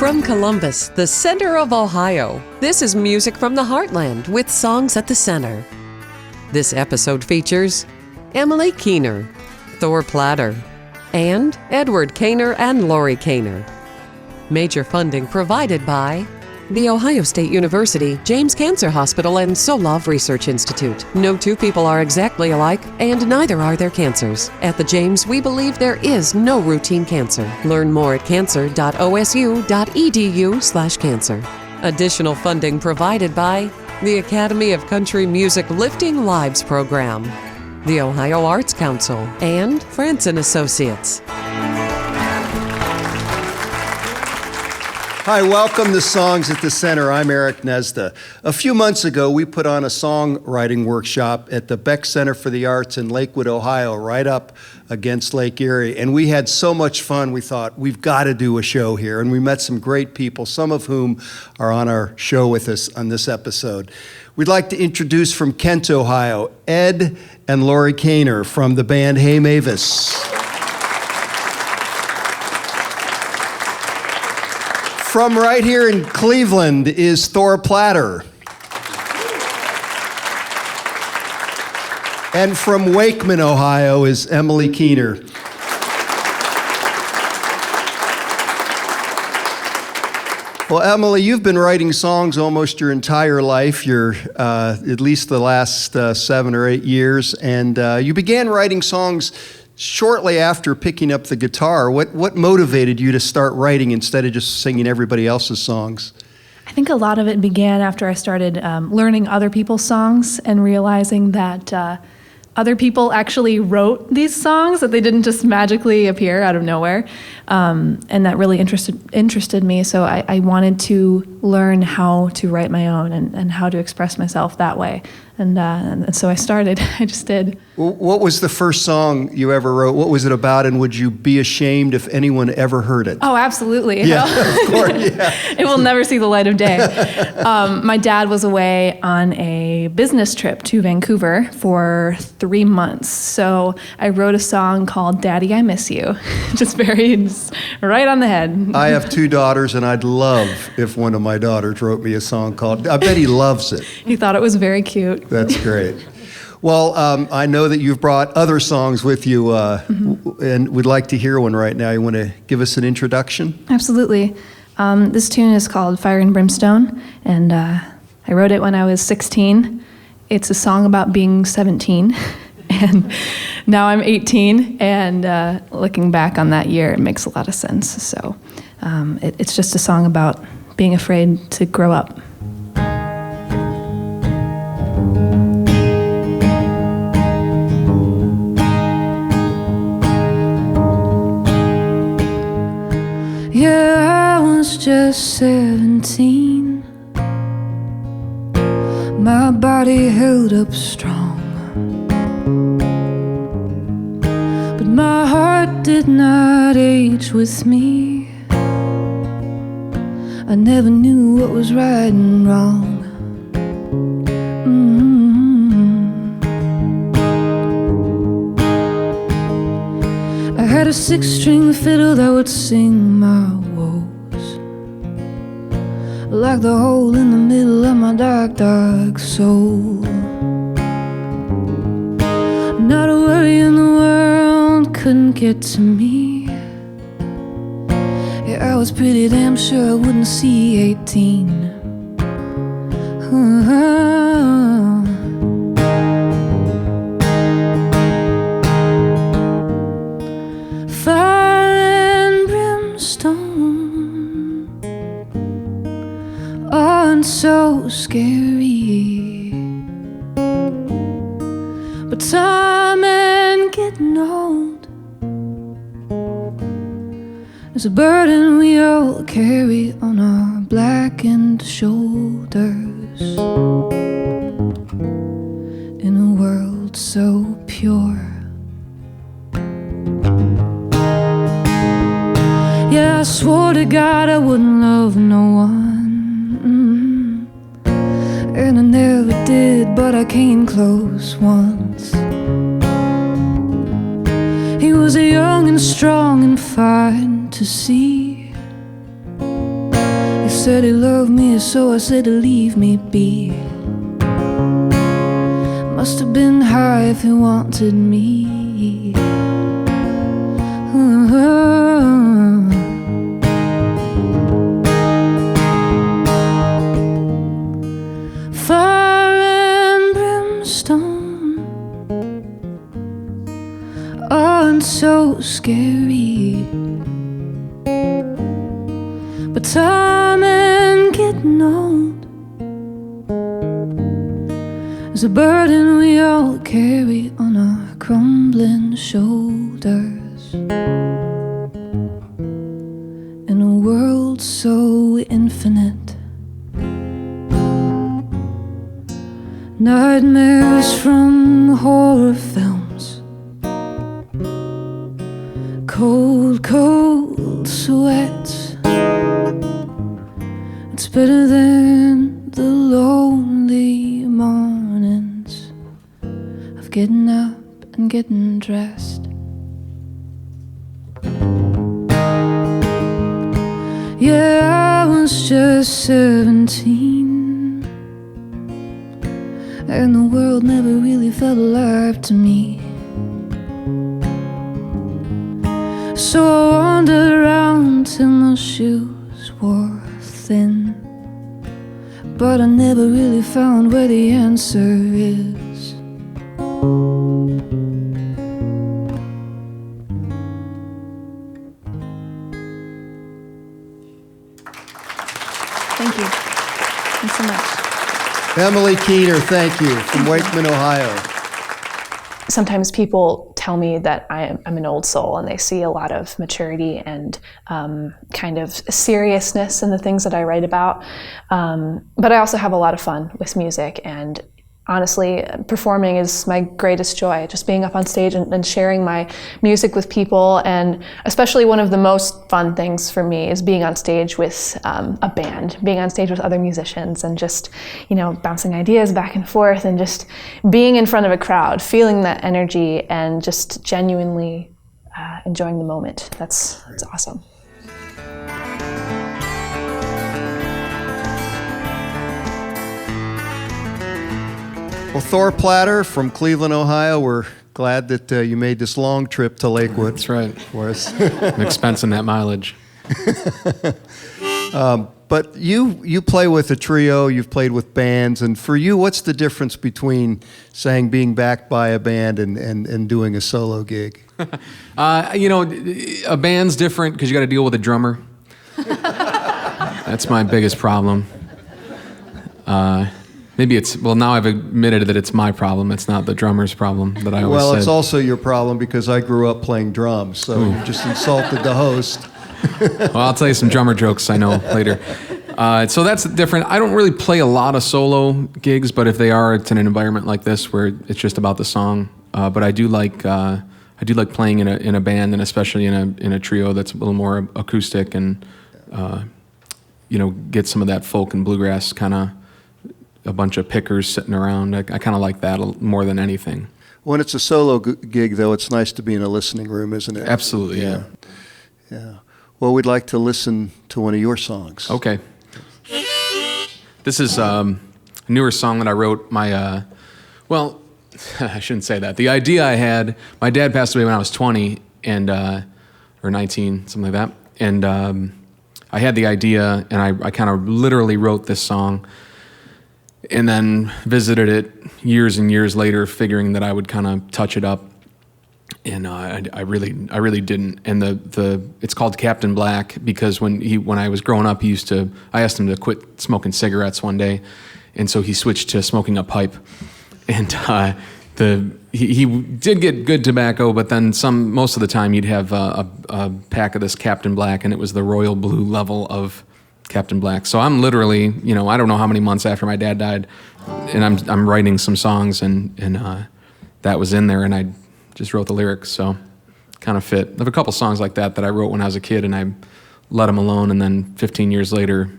From Columbus, the center of Ohio, this is music from the heartland with songs at the center. This episode features Emily Keener, Thor Platter, and Edward Kaner and Laurie Kaner. Major funding provided by The Ohio State University, James Cancer Hospital, and Solov Research Institute. No two people are exactly alike, and neither are their cancers. At the James, we believe there is no routine cancer. Learn more at cancer.osu.edu/cancer. Additional funding provided by the Academy of Country Music Lifting Lives Program, the Ohio Arts Council, and France & Associates. Hi, welcome to Songs at the Center. I'm Eric Gnezda. A few months ago, we put on a songwriting workshop at the Beck Center for the Arts in Lakewood, Ohio, right up against Lake Erie. And we had so much fun, we thought, we've got to do a show here. And we met some great people, some of whom are on our show with us on this episode. We'd like to introduce from Kent, Ohio, Ed and Laurie Kaner from the band Hey Mavis. From right here in Cleveland is Thor Platter. And from Wakeman, Ohio is Emily Keener. Well, Emily, you've been writing songs almost your entire life, at least the last 7 or 8 years, and you began writing songs shortly after picking up the guitar. What motivated you to start writing instead of just singing everybody else's songs? I think a lot of it began after I started learning other people's songs and realizing that other people actually wrote these songs, that they didn't just magically appear out of nowhere. And that really interested me, so I wanted to learn how to write my own and how to express myself that way. And so I started. I just did. What was the first song you ever wrote? What was it about, and would you be ashamed if anyone ever heard it? Oh, absolutely. Yeah, of course, yeah. It will never see the light of day. My dad was away on a business trip to Vancouver for 3 months. So I wrote a song called Daddy, I Miss You. Just right on the head. I have 2 daughters, and I'd love if one of my daughters wrote me a song called, I bet he loves it. He thought it was very cute. That's great. Well, I know that you've brought other songs with you, and we'd like to hear one right now. You want to give us an introduction? Absolutely. This tune is called Fire and Brimstone, and I wrote it when I was 16. It's a song about being 17, and now I'm 18, and looking back on that year, it makes a lot of sense. So it's just a song about being afraid to grow up. Yeah, I was just 17. My body held up strong, but my heart did not age with me. I never knew what was right and wrong. I had a 6-string fiddle that would sing my woes, like the hole in the middle of my dark, dark soul. Not a worry in the world couldn't get to me. Yeah, I was pretty damn sure I wouldn't see 18. So scary, but time and getting old is a burden we all carry on our blackened shoulders. In a world so pure, yeah, I swore to God I wouldn't love no one. And I never did, but I came close once. He was young and strong and fine to see. said he loved me, so I said to leave me be. Must have been high if he wanted me. Fire and brimstone aren't so scary, but time and getting old is a burden we all carry on our crumbling shoulders. In a world so infinite, nightmares from horror films, cold, cold sweats. It's better than the lonely mornings of getting up and getting dressed. Yeah, I was just 17, and the world never really felt alive to me. So I wandered around till my shoes wore thin, but I never really found where the answer is. Thank you. Thanks so much. Emily Keener, thank you, from Wakeman, Ohio. Sometimes people tell me that I'm an old soul, and they see a lot of maturity and kind of seriousness in the things that I write about. But I also have a lot of fun with music, and honestly, performing is my greatest joy, just being up on stage and sharing my music with people. And especially one of the most fun things for me is being on stage with a band, being on stage with other musicians, and just, bouncing ideas back and forth, and just being in front of a crowd, feeling that energy, and just genuinely enjoying the moment. It's awesome. Well, Thor Platter from Cleveland, Ohio, we're glad that you made this long trip to Lakewood. That's right. For us. An expense in that mileage. But you play with a trio, you've played with bands, and for you, what's the difference between, saying, being backed by a band and doing a solo gig? A band's different because you got to deal with a drummer. That's my biggest problem. Now I've admitted that it's my problem. It's not the drummer's problem that I always said. Well, it's also your problem because I grew up playing drums, so you just insulted the host. Well, I'll tell you some drummer jokes I know later. So that's different. I don't really play a lot of solo gigs, but if they are, it's in an environment like this where it's just about the song. But I do like playing in a band, and especially in a trio that's a little more acoustic, and get some of that folk and bluegrass kind of. A bunch of pickers sitting around. I kind of like that more than anything. When it's a solo gig, though, it's nice to be in a listening room, isn't it? Absolutely, yeah. Well, we'd like to listen to one of your songs. Okay. This is a newer song that I wrote. I shouldn't say that. The idea I had, my dad passed away when I was 20, or 19, something like that. And I had the idea, and I kind of literally wrote this song, and then visited it years and years later, figuring that I would kind of touch it up, and I really didn't. And it's called Captain Black because when I was growing up, I asked him to quit smoking cigarettes one day, and so he switched to smoking a pipe, and he did get good tobacco, but then most of the time he'd have a pack of this Captain Black, and it was the royal blue level of Captain Black. So I'm literally, I don't know how many months after my dad died, and I'm writing some songs, and that was in there, and I just wrote the lyrics, so kind of fit. I have a couple songs like that I wrote when I was a kid, and I let them alone, and then 15 years later,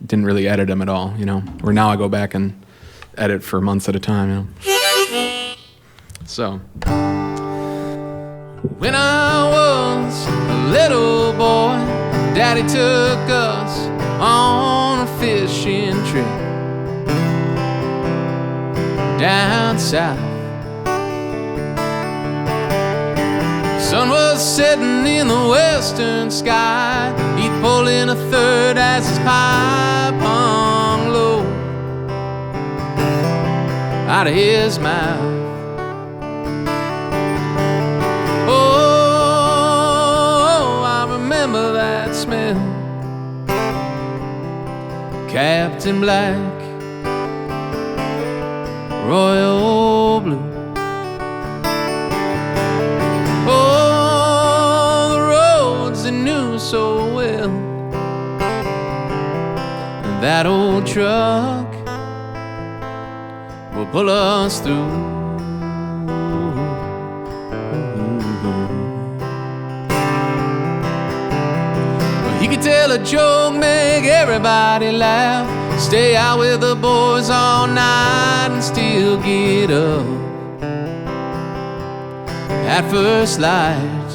didn't really edit them at all, Where now I go back and edit for months at a time, So. When I was a little boy, Daddy took us on down south. Sun was setting in the western sky. He'd pull in a third as his pipe hung low out of his mouth. Oh, I remember that smell. Captain Black, royal blue. Oh, the roads they knew so well, and that old truck will pull us through. Well, he could tell a joke, make everybody laugh, stay out with the boys all night and still get up at first light.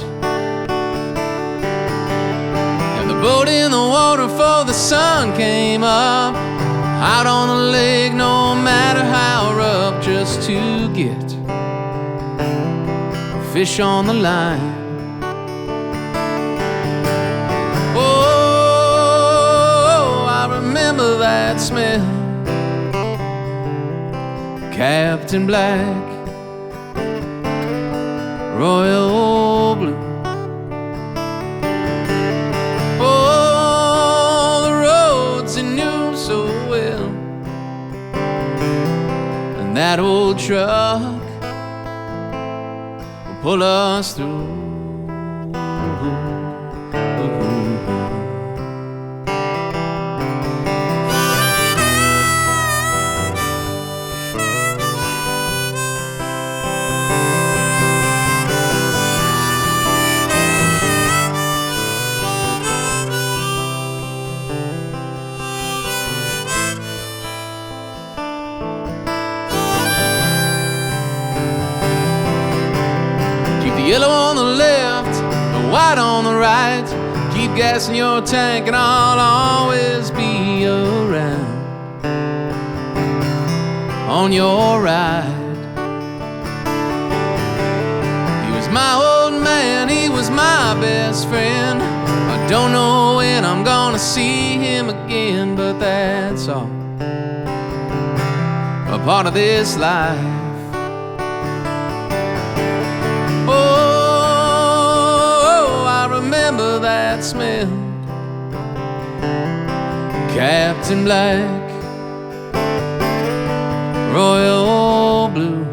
And the boat in the water before the sun came up, out on the lake no matter how rough, just to get a fish on the line. Oh, I remember that smell. Captain Black, royal blue. Oh, the roads he knew so well, and that old truck will pull us through. Yellow on the left, the white on the right. Keep gas in your tank and I'll always be around on your ride. He was my old man, he was my best friend. I don't know when I'm gonna see him again, but that's all a part of this life. Oh, I remember that smell. Captain Black, royal blue.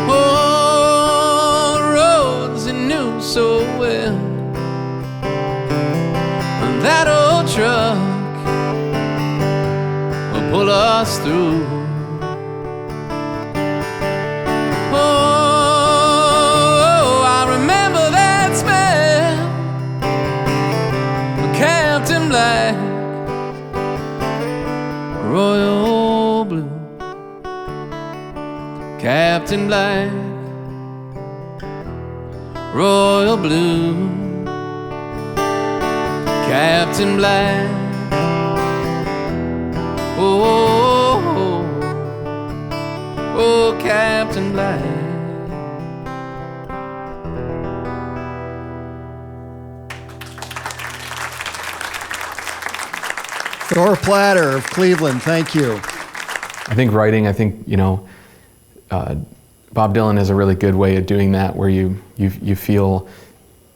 Oh, the roads he knew so well, and that old truck will pull us through. Black, royal blue. Captain Black, royal blue. Captain Black, oh, oh, oh, oh, Captain Black. Thor Platter of Cleveland, thank you. I think writing, Bob Dylan has a really good way of doing that, where you feel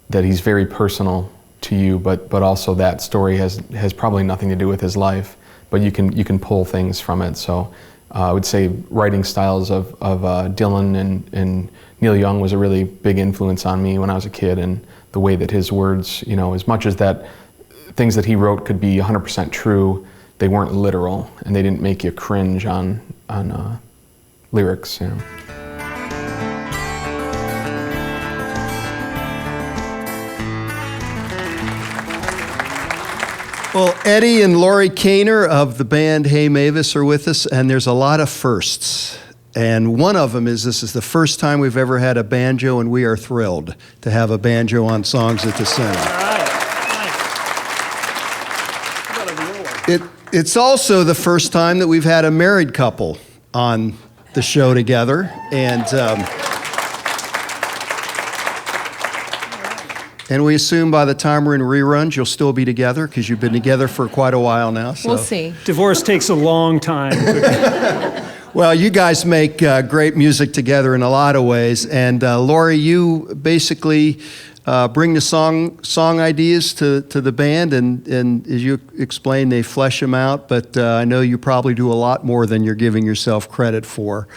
that he's very personal to you, but also that story has probably nothing to do with his life, but you can pull things from it. So I would say writing styles of Dylan and Neil Young was a really big influence on me when I was a kid, and the way that his words, as much as that things that he wrote could be 100% true, they weren't literal, and they didn't make you cringe on lyrics. Well, Eddie and Laurie Kaner of the band Hey Mavis are with us, and there's a lot of firsts. And one of them is this is the first time we've ever had a banjo, and we are thrilled to have a banjo on Songs at the Center. All right. Nice. How about a viola? It's also the first time that we've had a married couple on the show together, and we assume by the time we're in reruns, you'll still be together because you've been together for quite a while now. So. We'll see. Divorce takes a long time. Well, you guys make great music together in a lot of ways, and Laurie, you basically bring the song ideas to the band, and as you explained, they flesh them out. But I know you probably do a lot more than you're giving yourself credit for.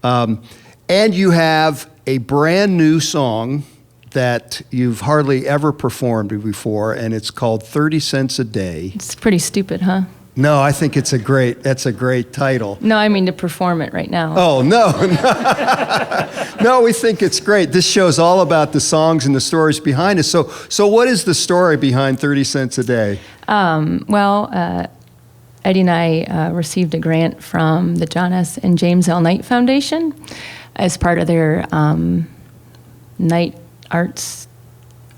And you have a brand new song that you've hardly ever performed before, and it's called 30 Cents a Day. It's pretty stupid, huh? No, I think that's a great title. No, I mean to perform it right now. Oh, no. No, we think it's great. This show's all about the songs and the stories behind it. So what is the story behind 30 Cents a Day? Eddie and I received a grant from the John S. and James L. Knight Foundation as part of their Knight Arts...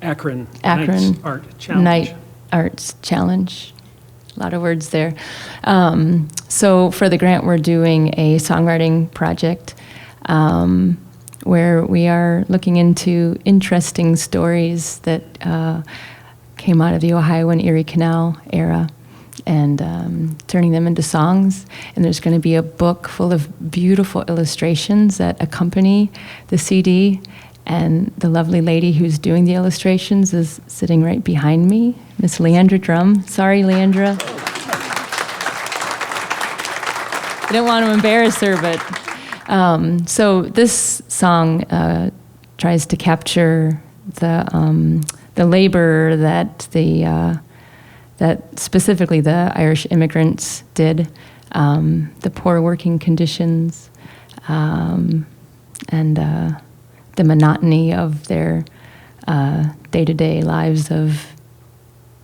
Akron Akron Art Challenge. Knight Arts Challenge. A lot of words there. So for the grant, we're doing a songwriting project where we are looking into interesting stories that came out of the Ohio and Erie Canal era and turning them into songs. And there's going to be a book full of beautiful illustrations that accompany the CD. And the lovely lady who's doing the illustrations is sitting right behind me, Miss Leandra Drum. Sorry, Leandra. I don't want to embarrass her, but so this song tries to capture the labor that that specifically the Irish immigrants did, the poor working conditions, and the monotony of their day-to-day lives of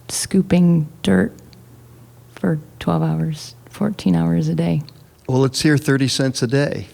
scooping dirt for 12 hours, 14 hours a day. Well, let's hear 30 Cents a Day.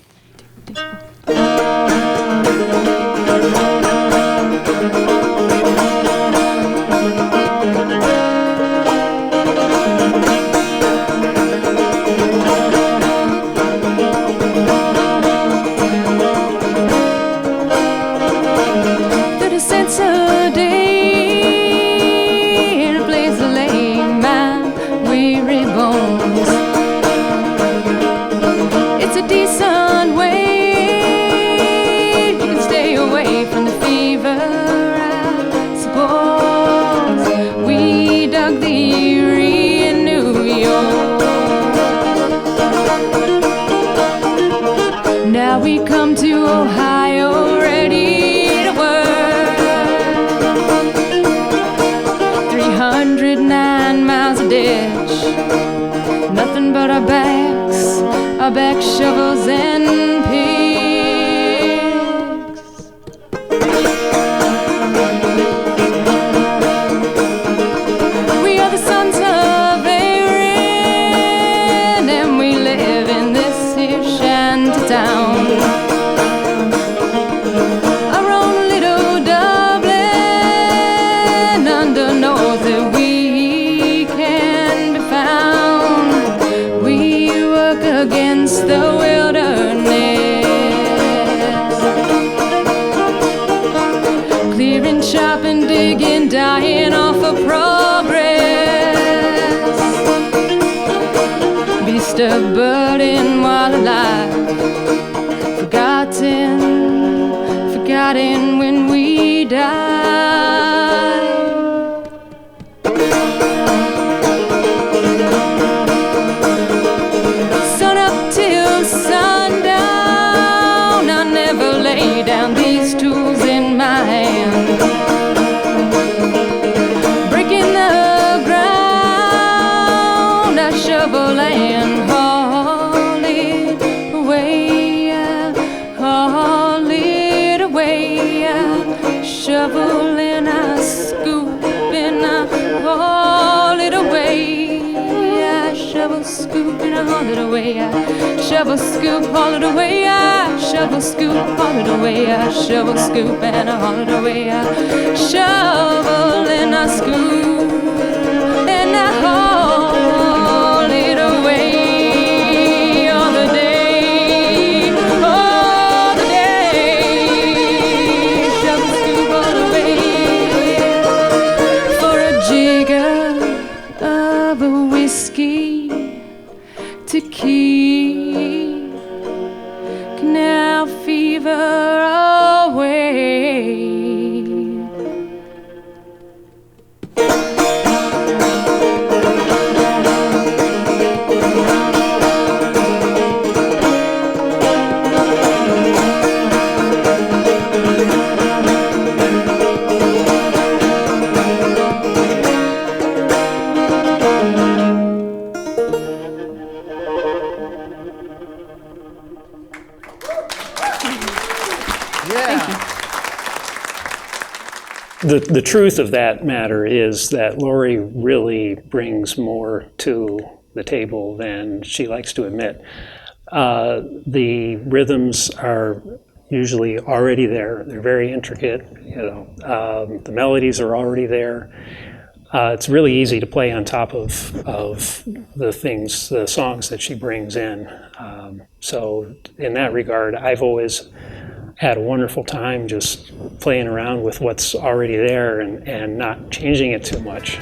Our back shovels and picks. We are the sons of Erin, and we live in this here shanty town. Our own little Dublin under north that we can be found. We work against the wilderness, clearing, chopping, digging, dying off of progress. Beast of burden while alive, forgotten when we die. Sun up till sundown, I never lay down these tools in my hand. Breaking the ground, I shovel and haul it away, haul it away. I shovel and I scoop and I haul it away. I shovel, scoop and I haul it away. I shovel, scoop, haul it away. I shovel, scoop, haul it away. I shovel, scoop and I haul it away. I shovel and I scoop and I haul it The truth of that matter is that Laurie really brings more to the table than she likes to admit. The rhythms are usually already there. They're very intricate. The melodies are already there. It's really easy to play on top of the songs that she brings in. So in that regard, I've always had a wonderful time just playing around with what's already there and not changing it too much.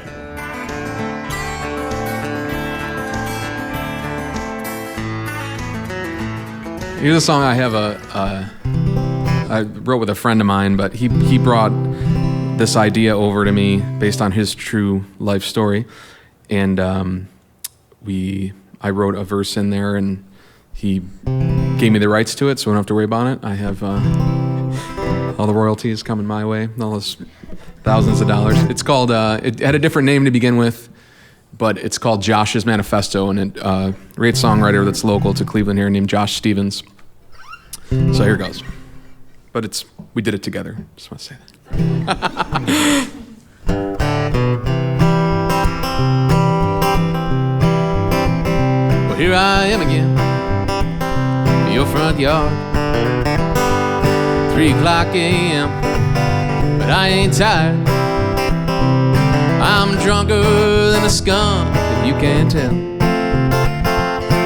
Here's a song I have I wrote with a friend of mine, but he brought this idea over to me based on his true life story, and I wrote a verse in there, and he gave me the rights to it, so I don't have to worry about it. I have all the royalties coming my way, all those thousands of dollars. It's called, it had a different name to begin with, but it's called Josh's Manifesto, and a great songwriter that's local to Cleveland here named Josh Stevens. So here goes. But we did it together, just want to say that. Well, here I am again in your front yard, 3:00 a.m., but I ain't tired. I'm drunker than a skunk, if you can't tell,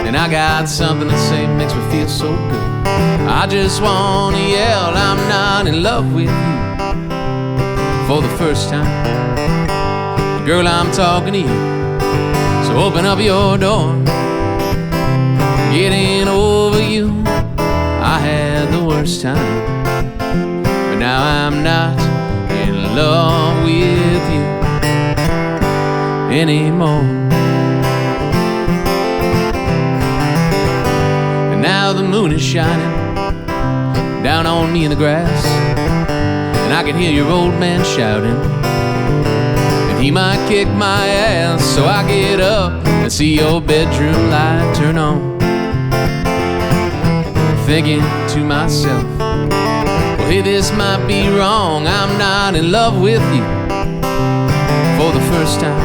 and I got something to say, makes me feel so good. I just wanna yell, I'm not in love with you for the first time. Girl, I'm talking to you, so open up your door. Getting over you, I had the worst time, but now I'm not in love with you anymore. And now the moon is shining down on me in the grass, and I can hear your old man shouting, and he might kick my ass. So I get up and see your bedroom light turn on, thinking to myself, well, hey, this might be wrong. I'm not in love with you for the first time.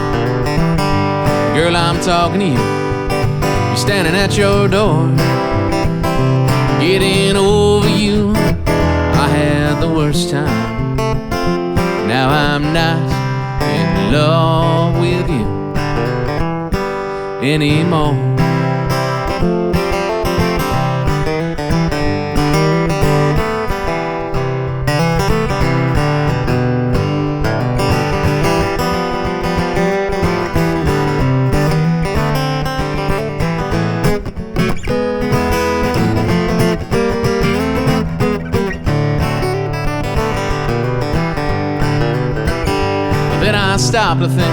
Girl, I'm talking to you, you're standing at your door. Getting over you, I had the worst time. Now I'm not in love with you anymore. Then I stopped to think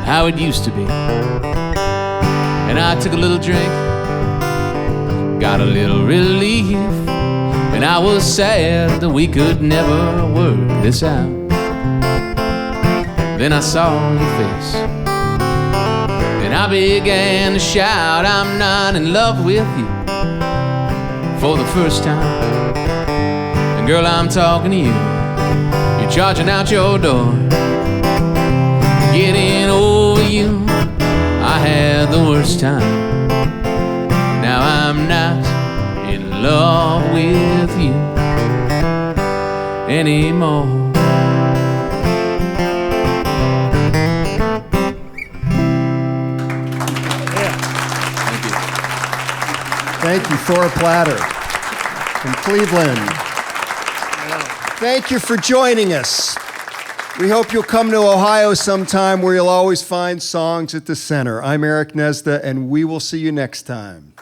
how it used to be, and I took a little drink, got a little relief, and I was sad that we could never work this out. Then I saw your face, and I began to shout, I'm not in love with you for the first time. And girl, I'm talking to you, you're charging out your door. Getting over you, I had the worst time. Now I'm not in love with you anymore. Thank you, Thor Platter from Cleveland. Thank you for joining us. We hope you'll come to Ohio sometime where you'll always find songs at the center. I'm Eric Gnezda, and we will see you next time.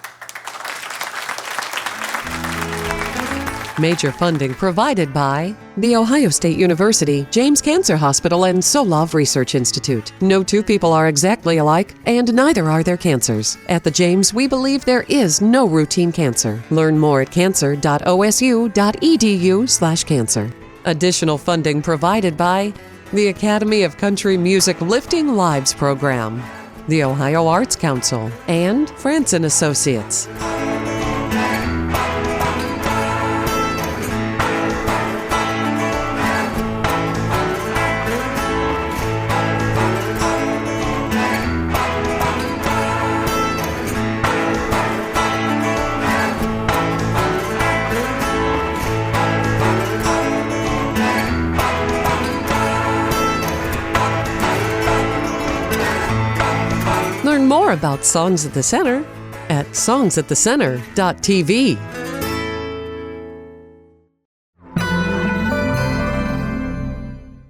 Major funding provided by The Ohio State University, James Cancer Hospital, and Solove Research Institute. No two people are exactly alike, and neither are their cancers. At the James, we believe there is no routine cancer. Learn more at cancer.osu.edu/cancer. Additional funding provided by the Academy of Country Music Lifting Lives Program, the Ohio Arts Council, and France & Associates. Learn more about Songs at the Center at songsatthecenter.tv.